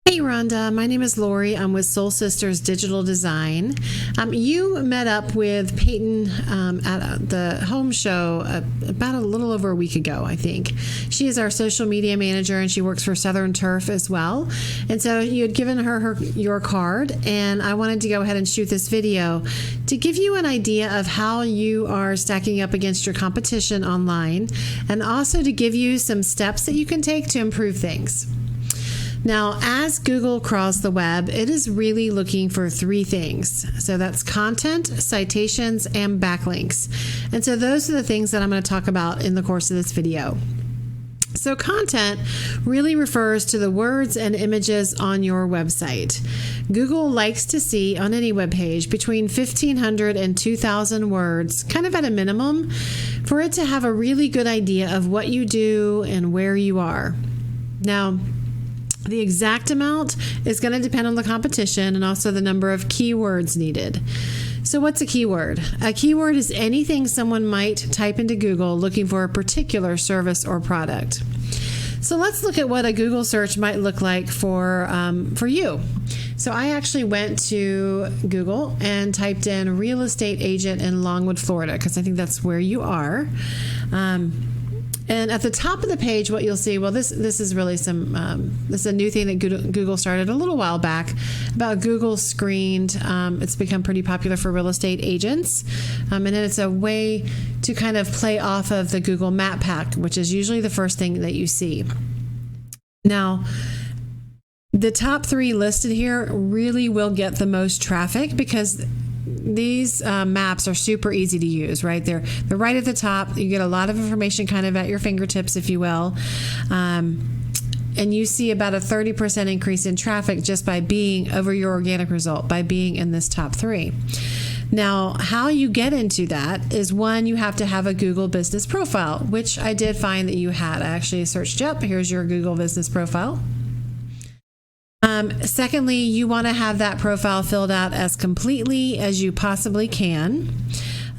Hey Rhonda, my name is Lori. I'm with Soul Sisters Digital Design. You met up with Peyton at the home show about a little over a week ago, I think. She is our social media manager and she works for Southern Turf as well. And so you had given her your card, and I wanted to go ahead and shoot this video to give you an idea of how you are stacking up against your competition online, and also to give you some steps that you can take to improve things. Now, as Google crawls the web, it is really looking for three things. So that's content, citations, and backlinks. And so those are the things that I'm going to talk about in the course of this video. So content really refers to the words and images on your website. Google likes to see on any web page between 1,500 and 2,000 words, kind of at a minimum, for it to have a really good idea of what you do and where you are. Now, the exact amount is going to depend on the competition and also the number of keywords needed. So what's a keyword? A keyword is anything someone might type into Google looking for a particular service or product. So let's look at what a Google search might look like for you. So I actually went to Google and typed in real estate agent in Longwood, Florida, because I think that's where you are. And at the top of the page, what you'll see, well, this is really this is a new thing that Google started a little while back about Google Screened. It's become pretty popular for real estate agents. And it's a way to kind of play off of the Google Map Pack, which is usually the first thing that you see. Now, the top three listed here really will get the most traffic because these maps are super easy to use, right? They're right at the top. You get a lot of information kind of at your fingertips, if you will. And you see about a 30% increase in traffic just by being over your organic result, by being in this top three. Now, how you get into that is, one, you have to have a Google business profile, which I did find that you had. I actually searched up. Here's your Google business profile. Secondly, you want to have that profile filled out as completely as you possibly can.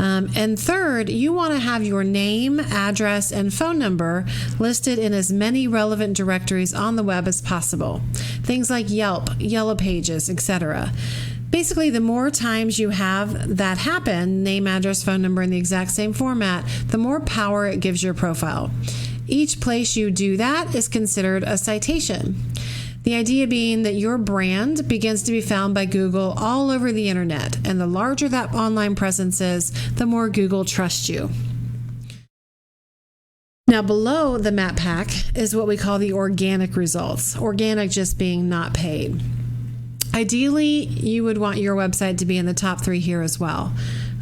And third, you want to have your name, address, and phone number listed in as many relevant directories on the web as possible. Things like Yelp, Yellow Pages, etc. Basically, the more times you have that happen, name, address, phone number in the exact same format, the more power it gives your profile. Each place you do that is considered a citation. The idea being that your brand begins to be found by Google all over the internet, and the larger that online presence is, the more Google trusts you. Now, below the map pack is what we call the organic results. Organic just being not paid. Ideally, you would want your website to be in the top three here as well.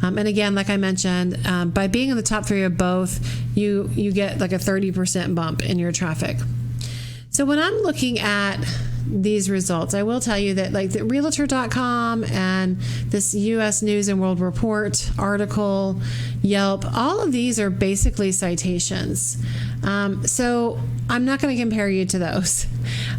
And again, like I mentioned, by being in the top three of both, you get like a 30% bump in your traffic. So when I'm looking at these results, I will tell you that like the Realtor.com and this U.S. News and World Report article, Yelp, all of these are basically citations. So I'm not going to compare you to those.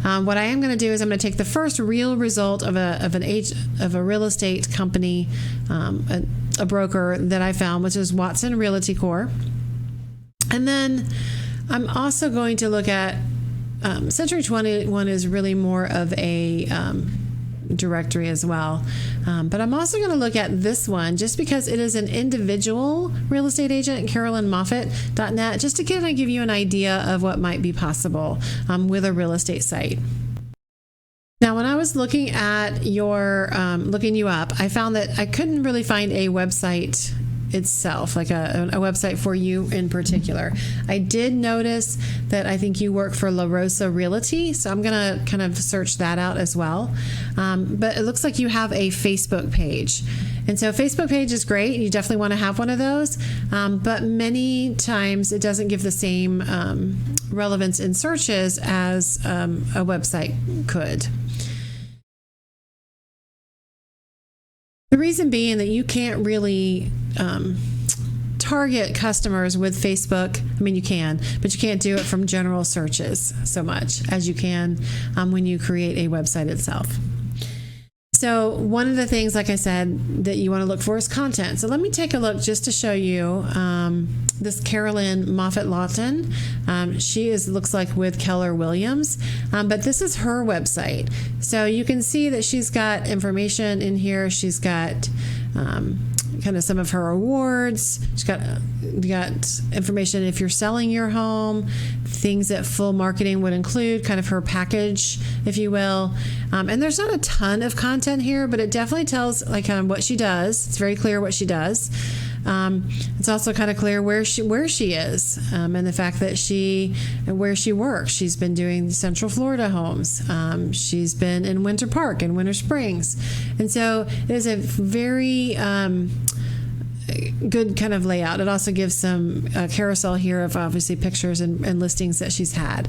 What I am going to do is I'm going to take the first real result of a real estate company, a broker that I found, which is Watson Realty Corp. And then I'm also going to look at Century 21 is really more of a directory as well. But I'm also going to look at this one just because it is an individual real estate agent, CarolynMoffett.net, just to kind of give you an idea of what might be possible with a real estate site. Now, when I was looking at looking you up, I found that I couldn't really find a website itself, like a website for you in particular. I did notice that I think you work for La Rosa Realty, so I'm going to kind of search that out as well. But it looks like you have a Facebook page. And so a Facebook page is great. You definitely want to have one of those. But many times it doesn't give the same relevance in searches as a website could. The reason being that you can't really target customers with Facebook. I mean, you can, but you can't do it from general searches so much as you can when you create a website itself. So one of the things, like I said, that you want to look for is content. So let me take a look just to show you this Carolyn Moffett Lawton. She looks like with Keller Williams, but this is her website. So you can see that she's got information in here. She's got kind of some of her awards. She's got information if you're selling your home, things that full marketing would include, kind of her package, if you will. And there's not a ton of content here, but it definitely tells like kind of what she does. It's very clear what she does. It's also kind of clear where she is, and the fact that where she works. She's been doing Central Florida homes. She's been in Winter Park and Winter Springs, and so it is a very good kind of layout. It also gives some carousel here of obviously pictures and listings that she's had.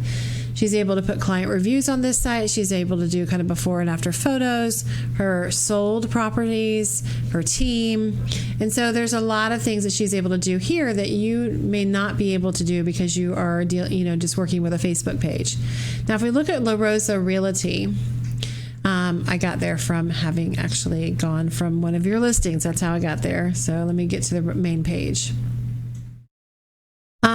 She's able to put client reviews on this site. She's able to do kind of before and after photos, her sold properties, her team. And so there's a lot of things that she's able to do here that you may not be able to do because you are just working with a Facebook page. Now, if we look at La Rosa Realty, I got there from having actually gone from one of your listings. That's how I got there. So let me get to the main page.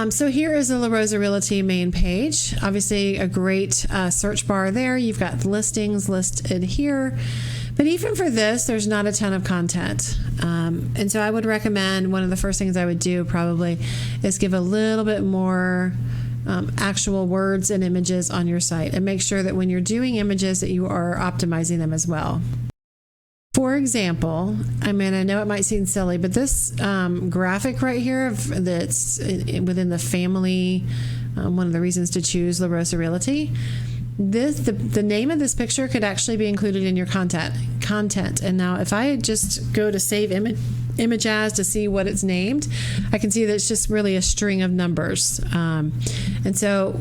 So here is the La Rosa Realty main page. Obviously a great search bar there. You've got listings listed here. But even for this, there's not a ton of content. And so I would recommend, one of the first things I would do probably is give a little bit more actual words and images on your site, and make sure that when you're doing images that you are optimizing them as well. For example, I know it might seem silly, but this graphic right here that's within the family, one of the reasons to choose La Rosa Realty, the name of this picture could actually be included in your content. And now if I just go to save image as to see what it's named, I can see that it's just really a string of numbers. And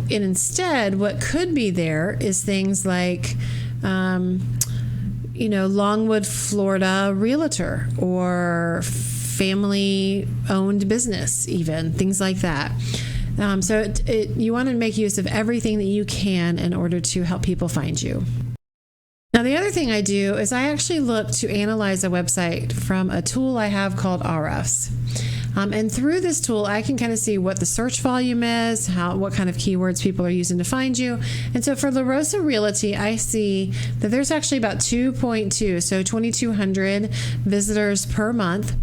instead, what could be there is things like Longwood, Florida Realtor, or family-owned business, even things like that. So you want to make use of everything that you can in order to help people find you. Now, the other thing I do is I actually look to analyze a website from a tool I have called Ahrefs. And through this tool, I can kind of see what the search volume is, what kind of keywords people are using to find you. And so for La Rosa Realty, I see that there's actually about 2.2, so 2,200 visitors per month.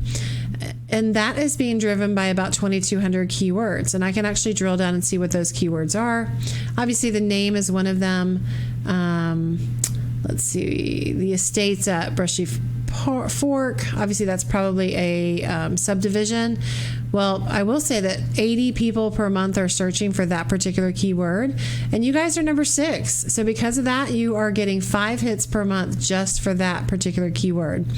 And that is being driven by about 2,200 keywords. And I can actually drill down and see what those keywords are. Obviously, the name is one of them. Let's see, the estates at Brushy Fork. Obviously, that's probably a subdivision. Well, I will say that 80 people per month are searching for that particular keyword, and you guys are number 6. So because of that, you are getting 5 hits per month just for that particular keyword.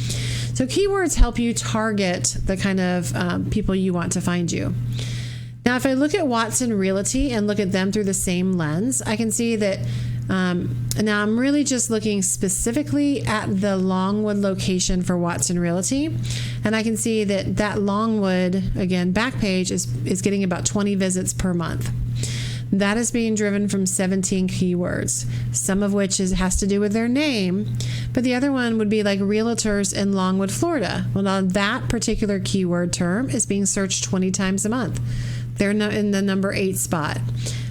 So keywords help you target the kind of people you want to find you. Now, if I look at Watson Realty and look at them through the same lens, I can see that now I'm really just looking specifically at the Longwood location for Watson Realty, and I can see that Longwood, again, back page is getting about 20 visits per month. That is being driven from 17 keywords, some of which has to do with their name, but the other one would be like realtors in Longwood, Florida. Well, now that particular keyword term is being searched 20 times a month. They're in the number 8 spot.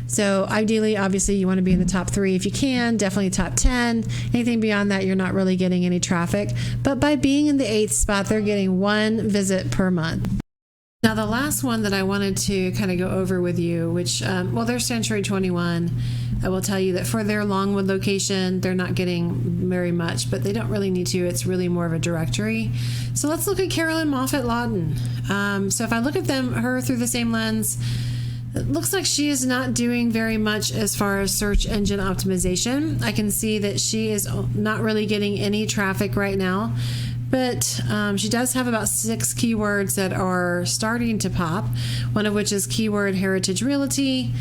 So ideally, obviously, you want to be in the top 3 if you can, definitely top 10. Anything beyond that, you're not really getting any traffic. But by being in the 8th spot, they're getting 1 visit per month. Now, the last one that I wanted to kind of go over with you, which, they're Century 21. I will tell you that for their Longwood location, they're not getting very much, but they don't really need to. It's really more of a directory. So let's look at Carolyn Moffett Lawton. So if I look at her through the same lens, it looks like she is not doing very much as far as search engine optimization. I can see that she is not really getting any traffic right now, but she does have about 6 keywords that are starting to pop, one of which is keyword Heritage Realty,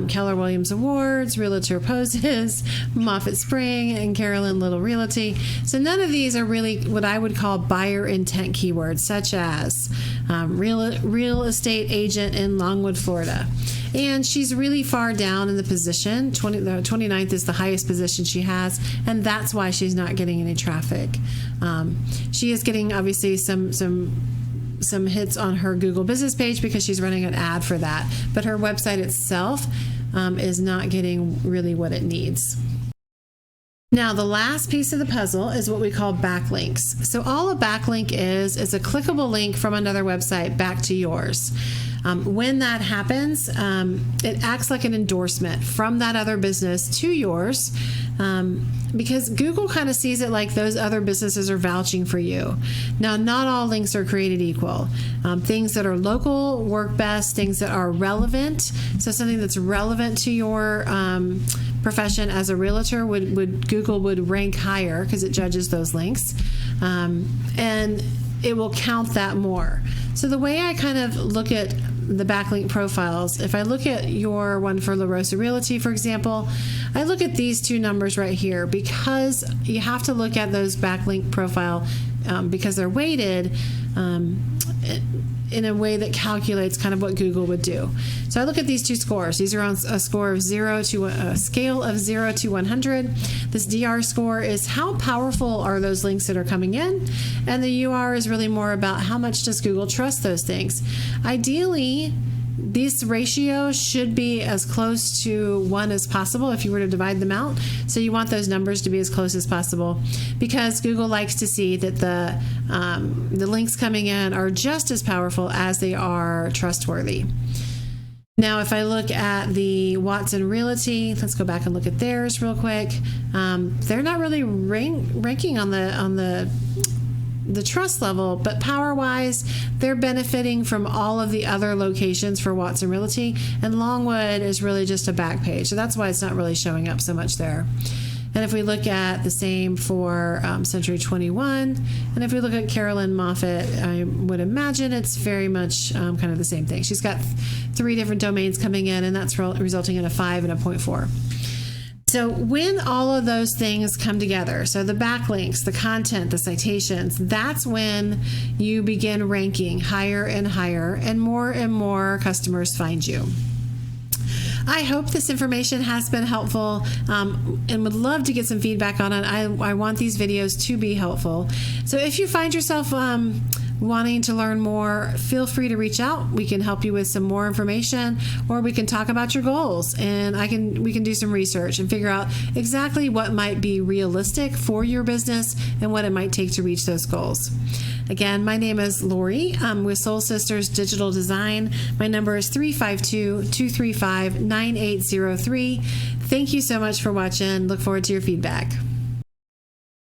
Keller Williams Awards, Realtor Poses, Moffett Spring, and Carolyn Little Realty. So none of these are really what I would call buyer intent keywords, such as real estate agent in Longwood, Florida. And she's really far down in the position. The 29th is the highest position she has, and that's why she's not getting any traffic. She is getting, obviously, some hits on her Google business page because she's running an ad for that, but her website itself is not getting really what it needs. Now, the last piece of the puzzle is what we call backlinks. So all a backlink is a clickable link from another website back to yours. When that happens, it acts like an endorsement from that other business to yours, because Google kind of sees it like those other businesses are vouching for you. Now, not all links are created equal. Things that are local work best, things that are relevant. So something that's relevant to your profession as a realtor Google would rank higher because it judges those links, and it will count that more. So the way I kind of look at the backlink profiles, if I look at your one for La Rosa Realty, for example, I look at these two numbers right here because you have to look at those backlink profile because they're weighted in a way that calculates kind of what Google would do. So I look at these two scores. These are on a score of a scale of 0 to 100. This DR score is how powerful are those links that are coming in, and the UR is really more about how much does Google trust those things. Ideally, these ratios should be as close to 1 as possible if you were to divide them out. So you want those numbers to be as close as possible because Google likes to see that the links coming in are just as powerful as they are trustworthy. Now, if I look at the Watson Realty, let's go back and look at theirs real quick. They're not really ranking on the trust level, but power-wise, they're benefiting from all of the other locations for Watson Realty, and Longwood is really just a back page, so that's why it's not really showing up so much there. And if we look at the same for Century 21, and if we look at Carolyn Moffett, I would imagine it's very much kind of the same thing. She's got 3 different domains coming in, and that's resulting in a 5 and a 0.4. So when all of those things come together, so the backlinks, the content, the citations, that's when you begin ranking higher and higher, and more customers find you. I hope this information has been helpful, and would love to get some feedback on it. I want these videos to be helpful. So if you find yourself wanting to learn more, feel free to reach out. We can help you with some more information, or we can talk about your goals, and we can do some research and figure out exactly what might be realistic for your business and what it might take to reach those goals. Again, my name is Lori. I'm with Soul Sisters Digital Design. My number is 352-235-9803. Thank you so much for watching. Look forward to your feedback.